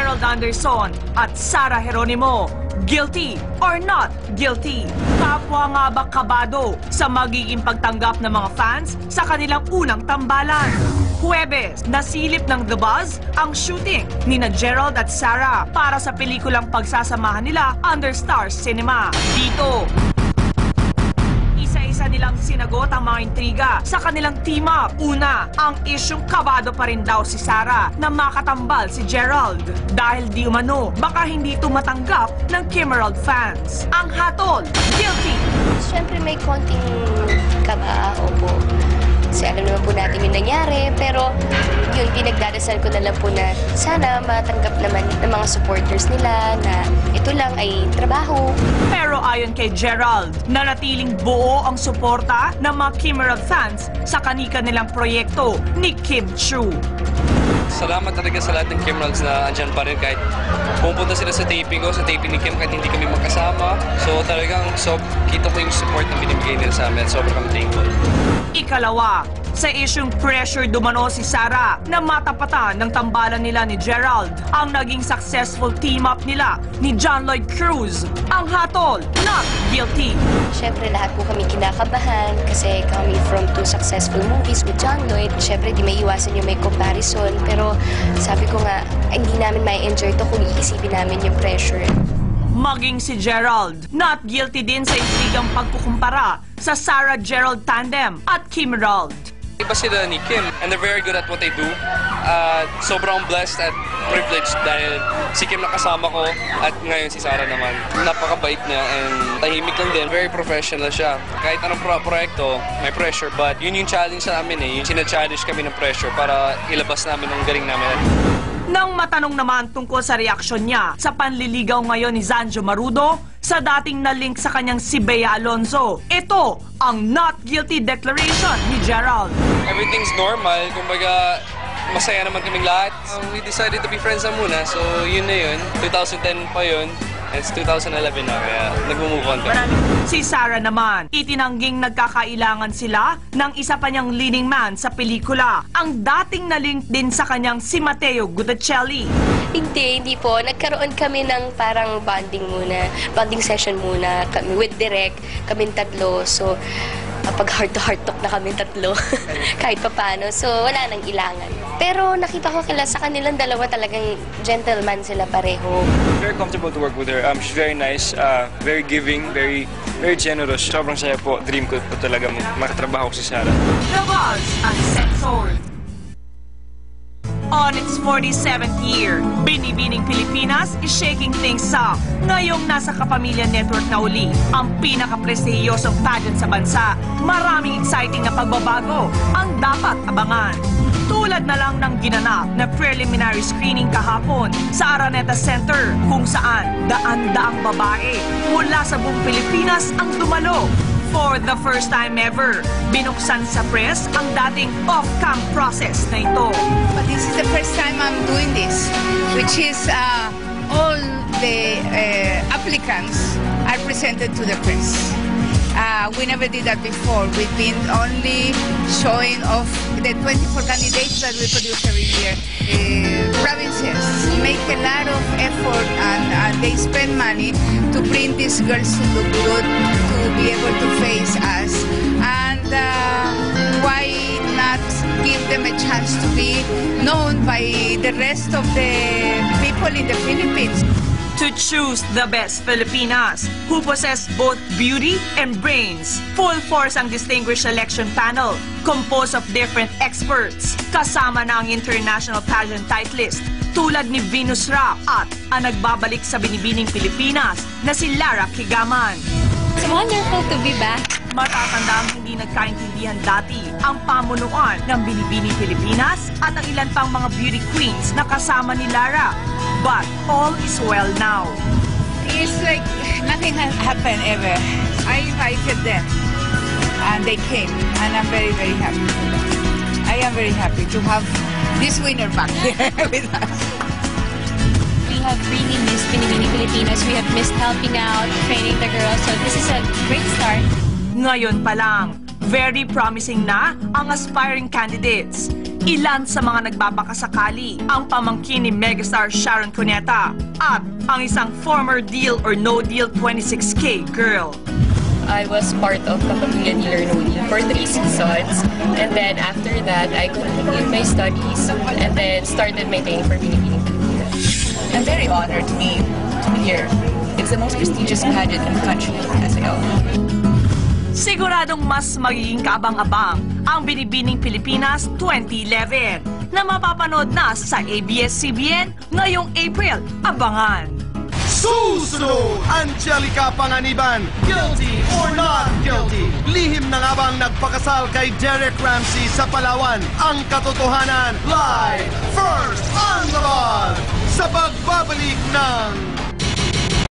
Gerald Anderson at Sara Geronimo. Guilty or not guilty? Kapwa nga ba kabado sa magiging pagtanggap ng mga fans sa kanilang unang tambalan? Huwebes, nasilip ng The Buzz ang shooting ni na Gerald at Sara para sa pelikulang pagsasamahan nila under Stars Cinema. Dito, isa-isa nilang sinagot ang mga intriga sa kanilang team-up. Una, ang isyong kabado pa rin daw si Sara na makatambal si Gerald dahil di umano baka hindi ito matanggap ng Kim Emerald fans. Ang hatol, guilty! Siyempre may konting kaba, opo. Kasi alam naman po natin yung nangyari, pero yun, pinagdadasal ko na lang po na sana matanggap naman ng mga supporters nila na ito lang ay trabaho. Pero ayon kay Gerald, nanatiling buo ang suporta ng mga Kim Emerald fans sa kanika nilang proyekto ni Kim Chiu. Salamat talaga sa lahat ng Kim Emeralds na andyan pa rin kahit pumunta sila sa taping ko, sa taping ni Kim kahit hindi kami magkasama. So talagang kita ko yung support na binibigay nila sa amin. Sobrang thankful. Ikalawa, sa isyung pressure dumano si Sara na matapatan ng tambalan nila ni Gerald ang naging successful team-up nila ni John Lloyd Cruz. Ang hatol, not guilty. Siyempre lahat po kami kinakabahan kasi coming from two successful movies with John Lloyd, siyempre di may iwasan yung may comparison. Pero sabi ko nga, hindi namin may enjoy to kung iisipin namin yung pressure. Maging si Gerald, not guilty din sa intrigang pagkukumpara sa Sara-Gerald tandem at Kim Emerald. Iba sila ni Kim and they're very good at what they do. Sobrang blessed at privileged dahil si Kim nakasama ko at ngayon si Sara naman. Napakabait niya and tahimik lang din. Very professional siya. Kahit anong proyekto, may pressure but yun yung challenge sa amin eh. Yung sina-challenge kami ng pressure para ilabas namin ang galing namin. Nang matanong naman tungkol sa reaksyon niya sa panliligaw ngayon ni Zanjo Marudo sa dating na-link sa kanyang si Bea Alonzo, ito ang not guilty declaration ni Gerald. Everything's normal. Kumbaga, masaya naman kaming lahat. We decided to be friends na muna. So, yun na yun. 2010 pa yun. It's 2011 na, kaya nag-move on kami. Si Sara naman, itinangging nagkakailangan sila ng isa pa niyang leading man sa pelikula, ang dating na-link din sa kanyang si Matteo Guttacelli. Hindi po. Nagkaroon kami ng parang bonding session muna kami with Direk, kaming tatlo. So, pag heart-to-heart talk na kami tatlo, kahit pa paano. So, wala nang ilangan. Pero nakita ko sa kanilang dalawa talagang gentleman sila pareho. Very comfortable to work with her. She's very nice, very giving, very generous. Sobrang saya po. Dream ko po talaga makatrabaho si Sara. The Buzz Uncensored. On its 47th year, Binibining Pilipinas is shaking things up. Ngayong nasa Kapamilya Network na uli, ang pinaka-prestihiyosong pageant sa bansa, maraming exciting na pagbabago ang dapat abangan. Tulad na lang ng ginanap na preliminary screening kahapon sa Araneta Center kung saan daan-daang babae mula sa buong Pilipinas ang dumalo. For the first time ever, binuksan sa press ang dating off-cam process na ito. But this is the first time I'm doing this, which is all the applicants are presented to the press. We never did that before. We've been only showing off the 24 candidates that we produce every year. Provinces make a lot of effort and they spend money to bring these girls to look good, to be able to face us. And why not give them a chance to be known by the rest of the people in the Philippines? To choose the best Filipinas who possess both beauty and brains. Full force ang distinguished selection panel composed of different experts. Kasama na ang international pageant titleist tulad ni Venus Rock at ang nagbabalik sa Binibining Pilipinas na si Lara Kigaman. It's wonderful to be back. Matatanda ang hindi nagkaintindihan dati ang pamunuan ng Binibining Pilipinas at ang ilan pang mga beauty queens na kasama ni Lara. But all is well now. It's like nothing has happened ever. I invited them and they came and I'm very, very happy. I am very happy to have this winner back here with us. We have really missed Binibining Pilipinas. We have missed helping out, training the girls. So this is a great start. Ngayon pa lang, very promising na ang aspiring candidates. Ilan sa mga nagbabakasakali ang pamangkin ni megastar Sharon Cuneta at ang isang former Deal or No Deal 26K girl. I was part of Kapamilya ni Lernoli for 3 seasons. And then after that, I continued my studies and then started my training for Binibining Pilipinas. I'm very honored to be here. It's the most prestigious pageant in the country, as I know. Siguradong mas magiging kaabang-abang ang Binibining Pilipinas 2011 na mapapanood na sa ABS-CBN ngayong April. Abangan! Susunod! Angelica Panganiban, guilty or not guilty? Lihim na nga bang nagpakasal kay Derek Ramsey sa Palawan? Ang katotohanan, live, first on the ball, sa pagbabalik ng